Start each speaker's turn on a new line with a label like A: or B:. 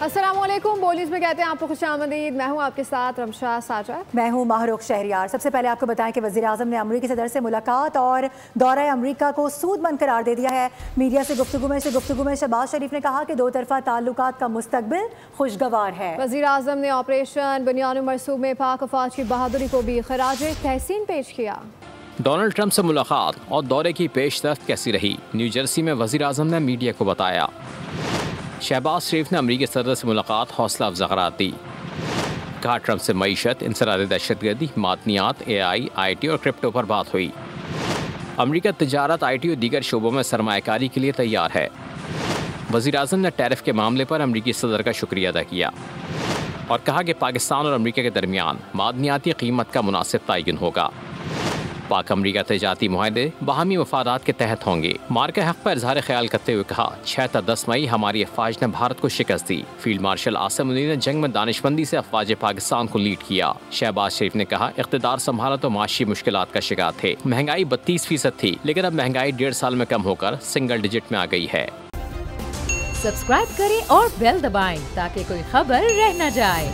A: अस्सलामुअलैकुम। बोलीज में कहते हैं आपको खुशामदीद। मैं हूँ आपके साथ रमशा साजद।
B: मैं हूँ माहरुख शहरियार। सबसे पहले आपको बताएं कि वज़ीर आज़म ने अमरीकी सदर से मुलाकात और दौरा अमरीका को सूदमंद करार दे दिया है। मीडिया से गुफ्तगू में शहबाज शरीफ ने कहा कि दो तरफा ताल्लुकात का मुस्तकबिल खुशगवार है।
A: वज़ीर आज़म ने ऑपरेशन बुनियान मरसूम में पाक अफवाज की बहादुरी को भी खराज तहसीन पेश किया।
C: डोनाल्ड ट्रंप से मुलाकात और दौरे की पेशरफ्त कैसी रही, न्यू जर्सी में वज़ीर आज़म ने मीडिया को बताया। शहबाज शरीफ ने अमरीकी सदर से मुलाकात हौसला अफजा करार दी। कहा ट्रंप से मईशत, इंसरादी दहशतगर्दी, मादनियात, AI, IT और क्रिप्टो पर बात हुई। अमरीका तिजारत, IT और दीगर शोबों में सरमायाकारी के लिए तैयार है। वज़ीर आज़म ने टैरिफ के मामले पर अमरीकी सदर का शुक्रिया अदा किया और कहा कि पाकिस्तान और अमरीका के दरमियान मादनियाती कीमत का मुनासिब तयन होगा। पाक अमरीका तजारती मुआहदे बाहमी मफादात के तहत होंगे। मार्के हक पर इजहार ख्याल करते हुए कहा 6 ta 10 मई हमारी अफवाज ने भारत को शिकस्त दी। फील्ड मार्शल आसिम मुनीर ने जंग में दानिशमंदी से अफवाज पाकिस्तान को लीड किया। शहबाज शरीफ ने कहा इख्तिदार संभाला तो माशी मुश्किलात का शिकार थे। महंगाई 32% थी, लेकिन अब महंगाई 1.5 साल में कम होकर सिंगल डिजिट में आ गई है।
D: सब्सक्राइब करें और बेल दबाएं ताकि कोई खबर रह न जाए।